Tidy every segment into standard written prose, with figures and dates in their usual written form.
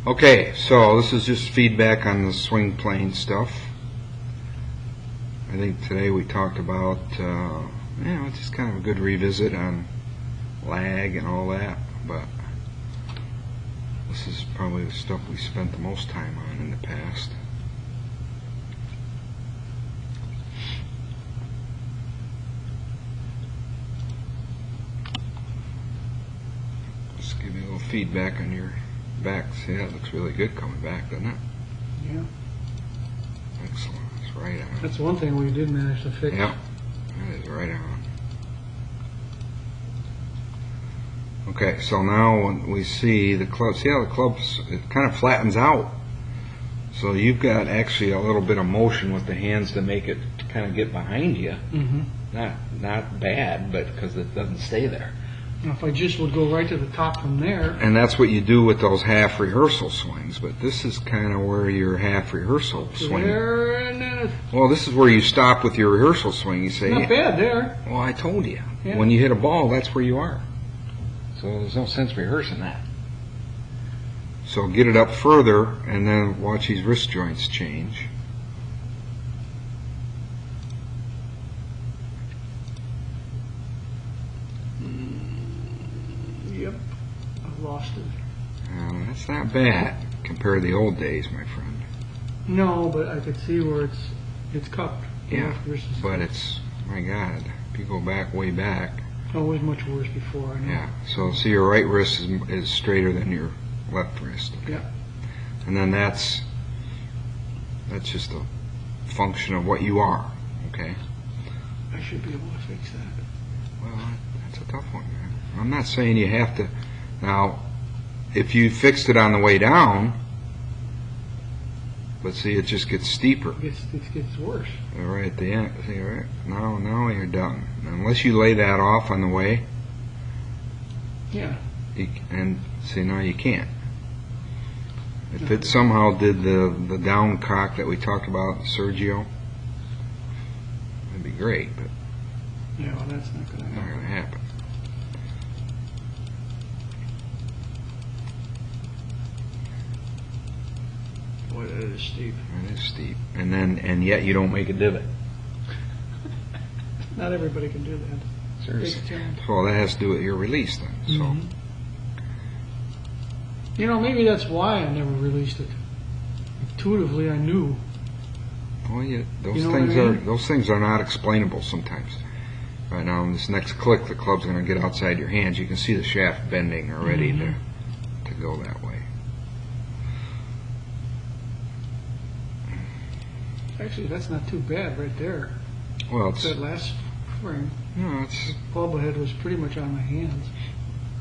Okay, so this is just feedback on the swing plane stuff. I think today we talked about, just kind of a good revisit on lag and all that, but this is probably the stuff we spent the most time on in the past. Just give you a little feedback on your back. See, that looks really good coming back, doesn't it? Yeah. Excellent. It's right on. That's one thing we did manage to fix. Yep. That is right on. Okay, so now when we see the club, see how the club's, it kind of flattens out. So you've got actually a little bit of motion with the hands to make it kind of get behind you. Mm-hmm. Not bad, but because it doesn't stay there. Now, if I just would go right to the top from there. And that's what you do with those half rehearsal swings, but this is kind of where your half rehearsal swing. There and then Well, this is where you stop with your rehearsal swing. You say, not bad there. well, I told you. Yeah. When you hit a ball, that's where you are. So there's no sense rehearsing that. So get it up further, and then watch these wrist joints change. Yep. I've lost it. That's not bad compared to the old days, my friend. No, but I could see where it's cupped. Yeah, but it's, my God, if you go back, way back. Oh, it was much worse before, I know. Yeah, so see your right wrist is straighter than your left wrist. Okay? Yeah. And then that's just a function of what you are, okay? I should be able to fix that. Well, that's a tough one, man. I'm not saying you have to. Now, if you fixed it on the way down, but see, it just gets steeper. It gets worse. Right at the end. See, right now you're done. Unless you lay that off on the way. Yeah. And see, now you can't. If it somehow did the down cock that we talked about, Sergio, that'd be great, but Yeah, well, that's not going to not happen. going to happen. Boy, that is steep. It is steep, and yet you don't make a divot. Not everybody can do that. Seriously. Big challenge. Well, that has to do with your release then. So. Mhm. You know, maybe that's why I never released it. Intuitively, I knew. Well, those You know what things I mean? are not explainable sometimes. Right now, in this next click, the club's going to get outside your hands. You can see the shaft bending already to go that way. Actually, that's not too bad right there. Well, it's That last frame, it's bubble head was pretty much on my hands.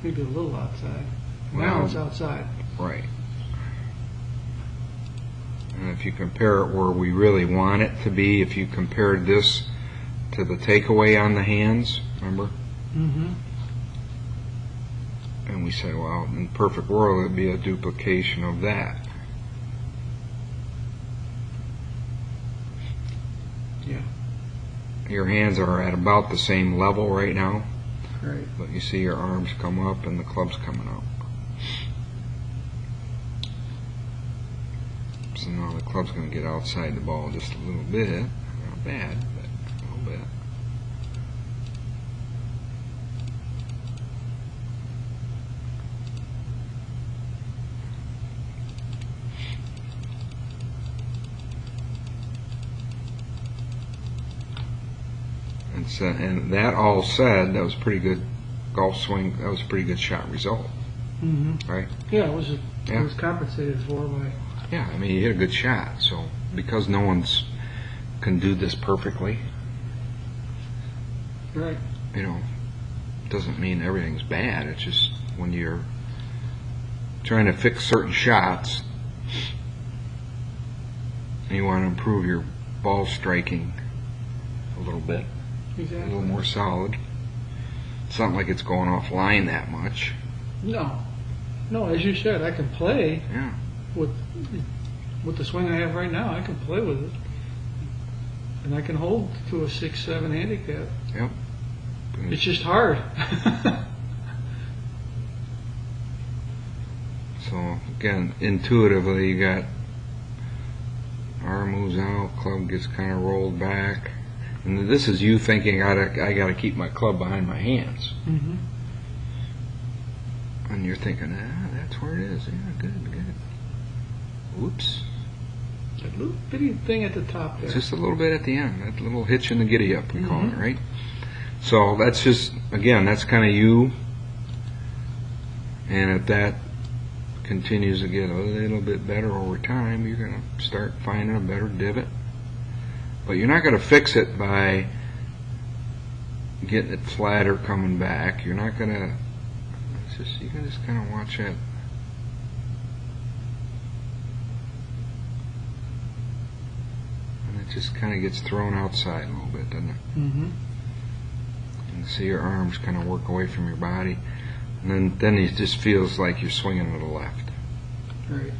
Maybe a little outside. Now Well, it's outside. right. And if you compare it where we really want it to be, if you compared this to the takeaway on the hands, remember? Mm-hmm. And we say, well, in the perfect world, it'd be a duplication of that. Yeah. Your hands are at about the same level right now, Right. but you see your arms come up and the club's coming up. So now the club's going to get outside the ball just a little bit. Not bad, but a little bit. And that all said, that was a pretty good golf swing. That was a pretty good shot result, Mm-hmm. right? Yeah, it was. It Yeah. was compensated for by. Yeah, I mean, you hit a good shot. So because no one's can do this perfectly, Right. Doesn't mean everything's bad. It's just when you're trying to fix certain shots, and you want to improve your ball striking a little bit, a Exactly. little more solid. It's not like it's going offline that much. No. No, as you said, I can play Yeah. with the swing I have right now. I can play with it, and I can hold to a 6-7 handicap. Yep. It's just hard. So again, intuitively, you got arm moves out, club gets kind of rolled back, and this is you thinking I got to keep my club behind my hands, Mm-hmm. and you're thinking, that's where it is. Yeah, good. Whoops. That little bitty thing at the top there. Just a little bit at the end, that little hitch in the giddy up, we call it, Mhm. right? So that's just, again, that's kind of you. And if that continues to get a little bit better over time, you're going to start finding a better divot. But you're not going to fix it by getting it flatter coming back. You're not going to, you can just kind of watch that. And it just kind of gets thrown outside a little bit, doesn't it? Mm-hmm. And see your arms kind of work away from your body. And then it just feels like you're swinging to the left. Right.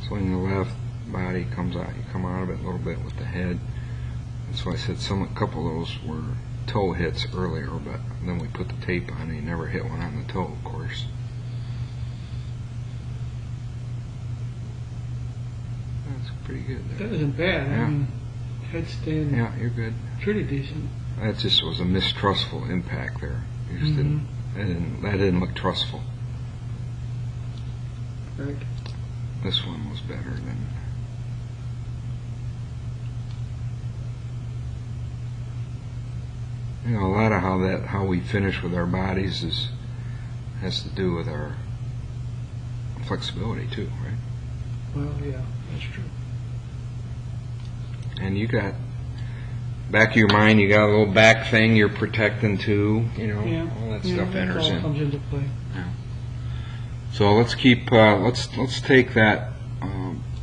Swing to the left, body comes out. You come out of it a little bit with the head. That's why I said a couple of those were toe hits earlier, but then we put the tape on and you never hit one on the toe, of course. That's pretty good there. That isn't bad. Yeah. I mean, headstand Yeah, you're good. pretty decent. That just was a mistrustful impact there. You just Mhm. that didn't look trustful. Right. This one was better than. You know, a lot of how we finish with our bodies has to do with our flexibility too, right? Well, yeah, that's true. And you got back of your mind, you got a little back thing you're protecting too. You know, Yeah. all that Yeah, stuff that enters all in. comes into play. So let's keep let's take that